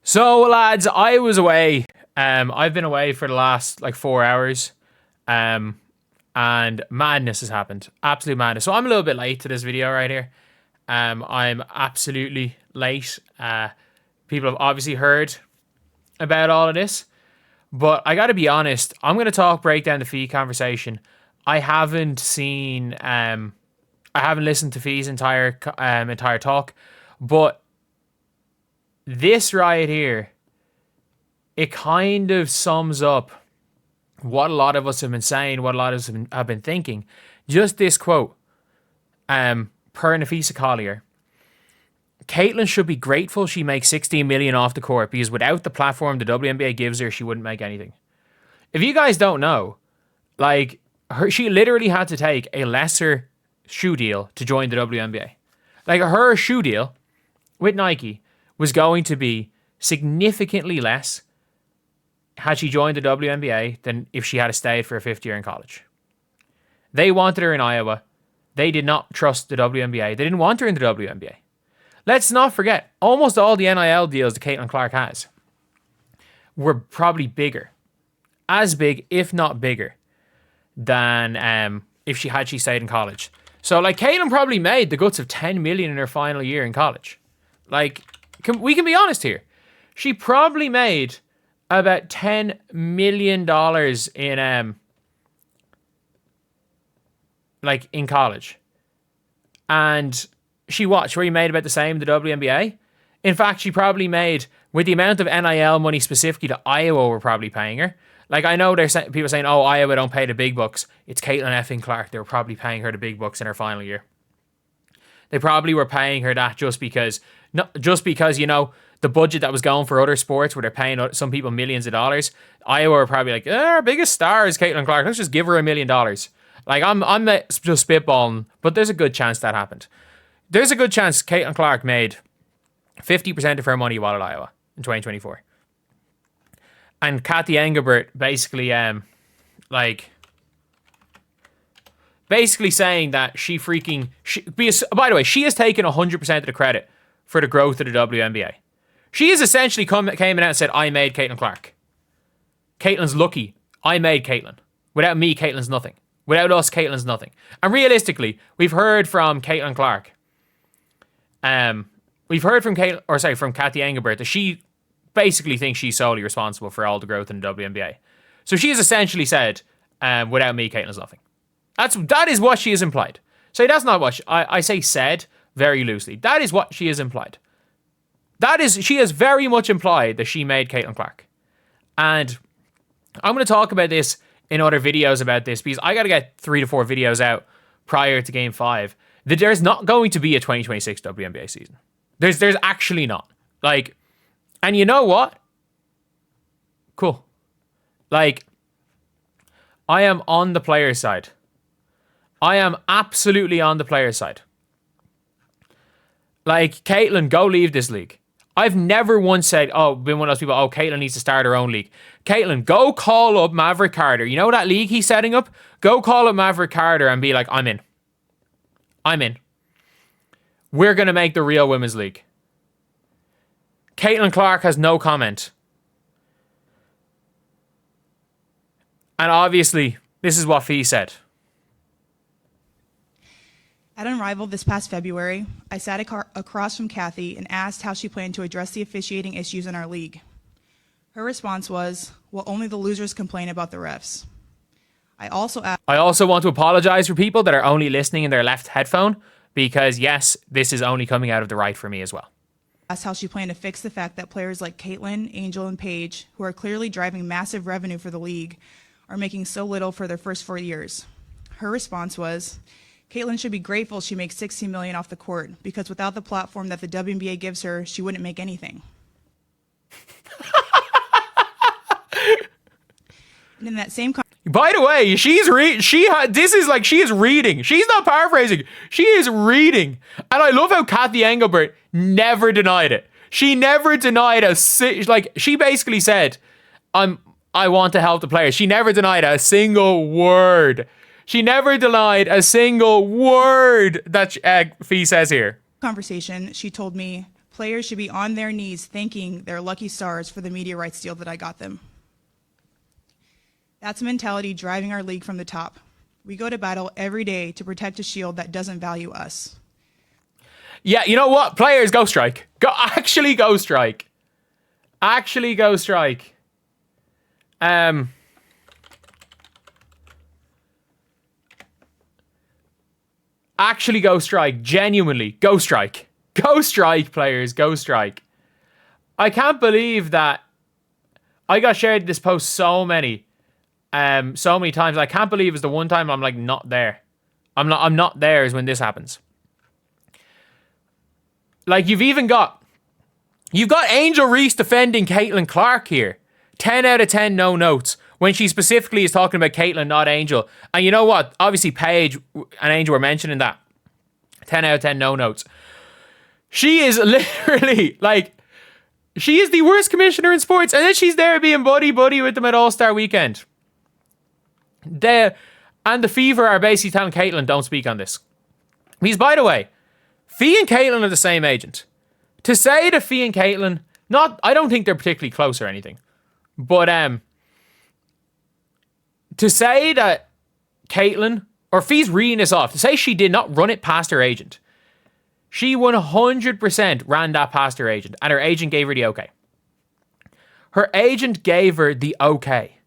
So, lads, I was away. I've been away for the last 4 hours. And madness has happened. Absolute madness. So I'm a little bit late to this video right here. I'm absolutely late. People have obviously heard about all of this. But I got to be honest, I'm going to break down the Fee conversation. I haven't listened to Fee's entire talk. But this right here, it kind of sums up what a lot of us have been saying, what a lot of us have been thinking. Just this quote, per Nafisa Collier. Caitlin should be grateful she makes $16 million off the court because without the platform the WNBA gives her, she wouldn't make anything. If you guys don't know, she literally had to take a lesser shoe deal to join the WNBA. Her shoe deal with Nike was going to be significantly less had she joined the WNBA than if she had stayed for a fifth year in college. They wanted her in Iowa. They did not trust the WNBA. They didn't want her in the WNBA. Let's not forget, almost all the NIL deals that Caitlin Clark has were probably bigger. As big, if not bigger, than if she stayed in college. So, Caitlin probably made the guts of $10 million in her final year in college. We can be honest here. She probably made about $10 million in college. And she made about the same in the WNBA. In fact, she probably made, with the amount of NIL money specifically that Iowa were probably paying her. I know there's people saying, oh, Iowa don't pay the big bucks. It's Caitlin effing Clark. They were probably paying her the big bucks in her final year. They probably were paying her that just because, the budget that was going for other sports where they're paying some people millions of dollars. Iowa were probably our biggest star is Caitlin Clark. Let's just give her $1 million. I'm just spitballing, but there's a good chance that happened. There's a good chance Caitlin Clark made 50% of her money while at Iowa in 2024. And Cathy Engelbert basically saying that by the way, she has taken 100% of the credit for the growth of the WNBA. She has essentially came out and said, I made Caitlin Clark. Caitlin's lucky. I made Caitlin. Without me, Caitlin's nothing. Without us, Caitlin's nothing. And realistically, we've heard from Caitlin Clark. From Cathy Engelbert that she basically thinks she's solely responsible for all the growth in the WNBA. So she has essentially said, without me, Caitlin's nothing. That is what she has implied. So that's not what I say said very loosely. That is what she has implied. She has very much implied that she made Caitlin Clark. And I'm going to talk about this in other videos about this because I got to get 3 to 4 videos out prior to Game 5. That there's not going to be a 2026 WNBA season. There's actually not. And you know what? Cool. I am on the player's side. I am absolutely on the player's side. Caitlin, go leave this league. I've never once said, been one of those people, Caitlin needs to start her own league. Caitlin, go call up Maverick Carter. You know that league he's setting up? Go call up Maverick Carter and be like, I'm in. I'm in. We're going to make the real women's league. Caitlin Clark has no comment. And obviously, this is what Fee said. At Unrivaled this past February, I sat across from Cathy and asked how she planned to address the officiating issues in our league. Her response was, well, only the losers complain about the refs. I also want to apologize for people that are only listening in their left headphone because, yes, this is only coming out of the right for me as well. Asked how she planned to fix the fact that players like Caitlin, Angel, and Paige, who are clearly driving massive revenue for the league, are making so little for their first 4 years. Her response was, Caitlin should be grateful she makes $16 million off the court because without the platform that the WNBA gives her, she wouldn't make anything. And in that same by the way, she is reading. She's not paraphrasing. She is reading. And I love how Cathy Engelbert never denied it. She never denied she basically said, I want to help the players. She never denied a single word. She never denied a single word that Fee says here. Conversation, she told me, Players should be on their knees thanking their lucky stars for the media rights deal that I got them. That's a mentality driving our league from the top. We go to battle every day to protect a shield that doesn't value us. Yeah, you know what? Players, go strike. Actually go strike. Actually go strike. Actually go strike. Genuinely, go strike. Go strike, players. Go strike. I can't believe that I got shared this post so many times. I can't believe it's the one time I'm like not there. I'm not there is when this happens. Like you've got Angel Reese defending Caitlin Clark here. 10 out of 10 no notes when she specifically is talking about Caitlin, not Angel. And you know what? Obviously Paige and Angel were mentioning that. 10 out of 10 no notes. She is literally like, she is the worst commissioner in sports, and then she's there being buddy with them at All-Star Weekend. And the Fever are basically telling Caitlin, don't speak on this. Because, by the way, Fee and Caitlin are the same agent. To say that Fee and Caitlin, I don't think they're particularly close or anything. But to say that Caitlin, or Fee's reading this off, to say she did not run it past her agent. She 100% ran that past her agent, and her agent gave her the okay. Her agent gave her the okay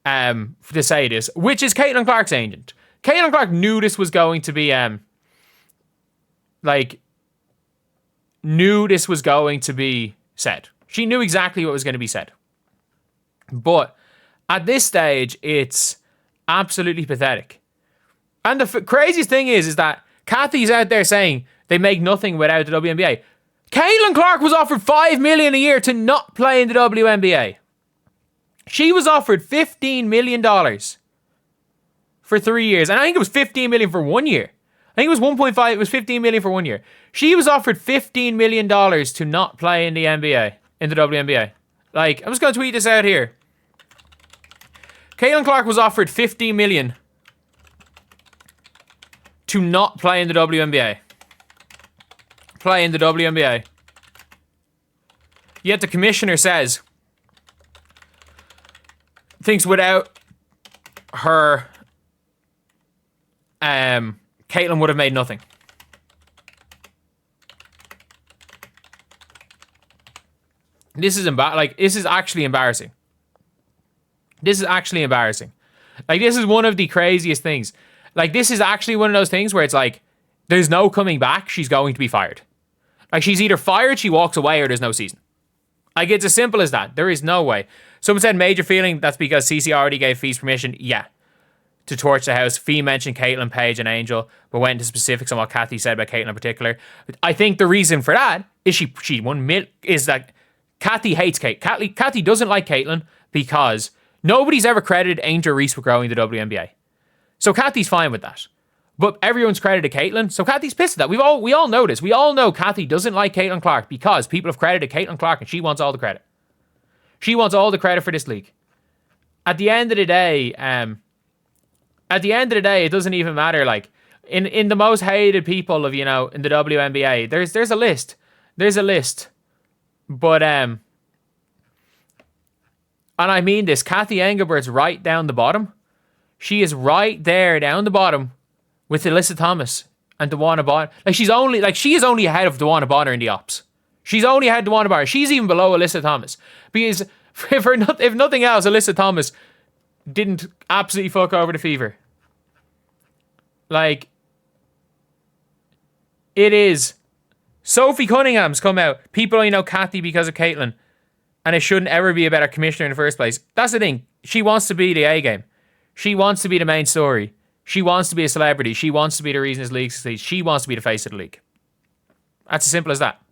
to say this, which is Caitlin Clark's agent. Caitlin Clark knew this was going to be, said. She knew exactly what was going to be said. But at this stage, it's absolutely pathetic. And the craziest thing is that Cathy's out there saying they make nothing without the WNBA. Caitlin Clark was offered $5 million a year to not play in the WNBA. She was offered $15 million for 3 years. And I think it was $15 million for 1 year. I think it was 1.5. It was $15 million for 1 year. She was offered $15 million to not play in the NBA, in the WNBA. Like, I'm just going to tweet this out here. Caitlin Clark was offered $15 million to not play in the WNBA. Play in the WNBA. Yet the commissioner says, thinks without her, Caitlin would have made nothing. This is this is actually embarrassing. This is actually embarrassing. Like, this is one of the craziest things. Like, this is actually one of those things where it's like, there's no coming back. She's going to be fired. Like, she's either fired, she walks away, or there's no season. Like, it's as simple as that. There is no way. Someone said major feeling. That's because CC already gave Fee's permission. Yeah. To torch the house. Fee mentioned Caitlin, Paige, and Angel, but went into specifics on what Cathy said about Caitlin in particular. I think the reason for that is is that Cathy hates Kate. Cathy doesn't like Caitlin because nobody's ever credited Angel Reese with growing the WNBA. So Cathy's fine with that. But everyone's credited Caitlin, so Cathy's pissed at that. We all know this. We all know Cathy doesn't like Caitlin Clark because people have credited Caitlin Clark and she wants all the credit. She wants all the credit for this league. At the end of the day, it doesn't even matter. Like, in the most hated people of, in the WNBA, there's a list. There's a list. But and I mean this, Cathy Engelbert's right down the bottom. She is right there down the bottom with Alyssa Thomas and DeWanna Bonner. She is only ahead of DeWanna Bonner in the ops. She's only ahead of DeWanna Bonner. She's even below Alyssa Thomas. Because if nothing else, Alyssa Thomas didn't absolutely fuck over the Fever. Like, it is. Sophie Cunningham's come out. People only know Cathy because of Caitlin. And it shouldn't ever be about her commissioner in the first place. That's the thing. She wants to be the A game. She wants to be the main story. She wants to be a celebrity. She wants to be the reason this league succeeds. She wants to be the face of the league. That's as simple as that.